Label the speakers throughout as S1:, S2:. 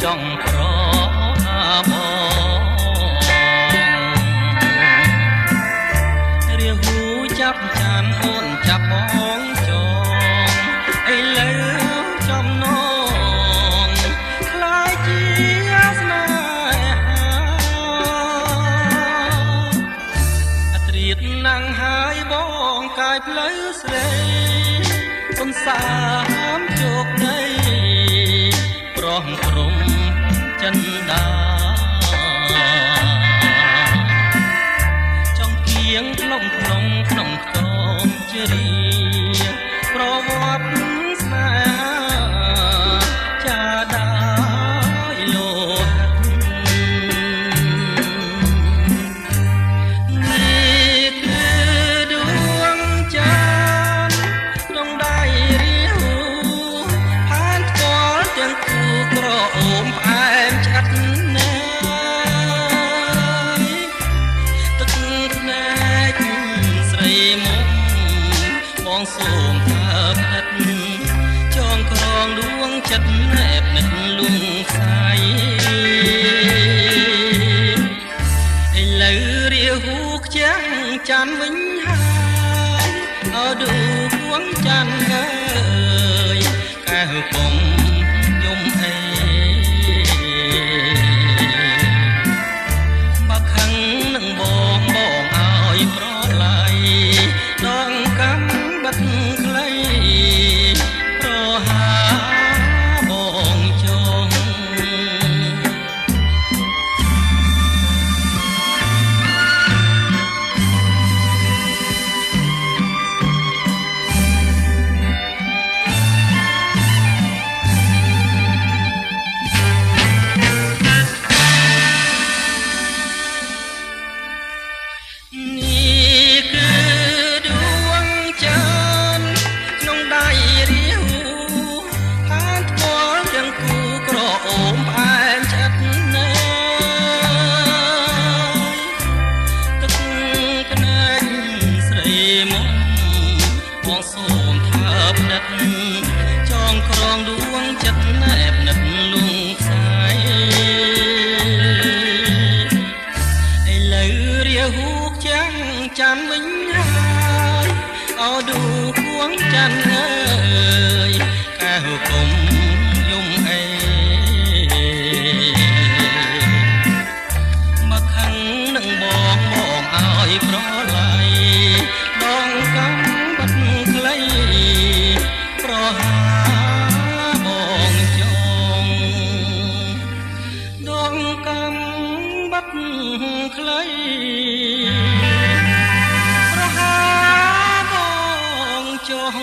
S1: ចង់ប្របងរាហូចាប់ចានអូនចាប់បងចងឥឡូវចំណងខ្លាចជាស្នេហាអត្រៀតណាំងហើយបងកាយផ្លូវស្រីសុនសាមជោគដីប្រោះក្រុមចិនដាចង់គៀងក្នុងក្នុងខ្ទមជារីប្រវត្តិស្នេហាចាដាយលោហិតនេះគឺដួងចានក្នុងដៃរាហូផានផ្ទាល់ទាំងគូក្រអូមផ្អែមឆ្អិតណាស់ទឹកភ្នែកស្រីមុំបងសូមថាផ្ដិតចងក្រងដួងចិត្តណែបនិតលងខ្សែឥឡូវរាហូខ្ចាំងចាន់វិញហើយអោឌូគួងចាន់អើយកែវកុំយំអីបើខឹងនឹងបងឲ្យប្រឡ័យដងកំបិទខ្លីប្រហាបងចងនេះគឺដួងចានក្នុងដៃរាហូផានផ្ទាល់ទាំងគូក្រអូមផ្អែមឆ្អិតណាស់ទឹកភ្នែកស្រីមុំបងសូមថាផ្ដិតចងក្រងដួងចិត្តណែបនិតលងខ្សែឥឡូវរាហូចាំងចាំវិញហើយអោឌូគួងចាន់អើយកែវកុំយំអីមកខឹងនឹងបងឲ្យប្រឡ័យដងកំបិទខ្លីប្រហាបងចងដងកំបិទខ្លីប្រហាបងចង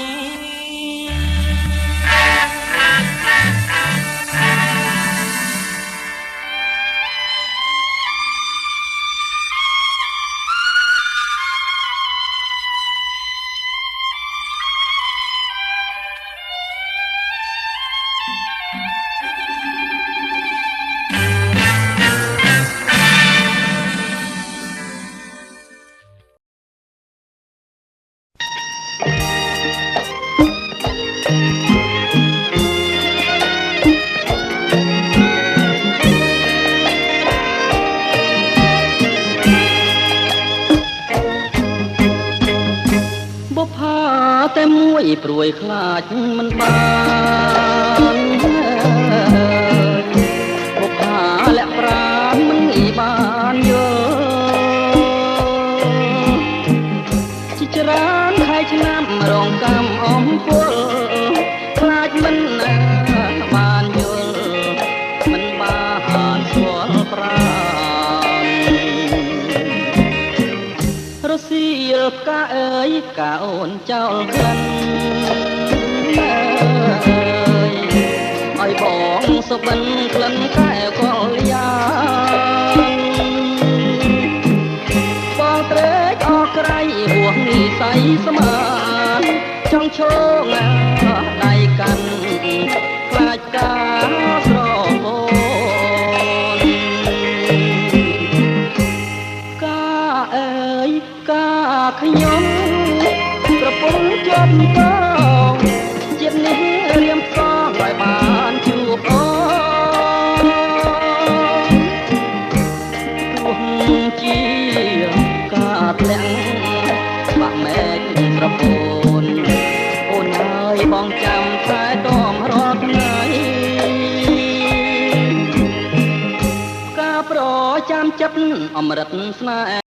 S1: តែមួយព្រួយខ្លាចមិនបានបុប្ផាលាក់ប្រាណមិនបានយល់ជាច្រើនខែឆ្នាំរងកម្មអំពលខ្លាចមិនបានយល់មិនបានស្គាល់ប្រាណរសៀលផ្កាអើយផ្កាអូនចោលក្លិនឲ្យបងសុបិនក្លិនកែវកលយ៉ាងបងត្រេកអរក្រៃហួងនិស័យស្មានចង់ឈោងដៃកាន់ខ្លាចការស្រមូលកាអើយកាខ្ញុំប្រពន្ធជាប់តងជាតិនេះរៀមសងឲ្យបានជួបអូន ងបាក់មែកស្រពូនអូនហើយបងចាំតែតមរាល់ថ្ងៃការប្រចាំចិត្តអមរិតស្នេហ៍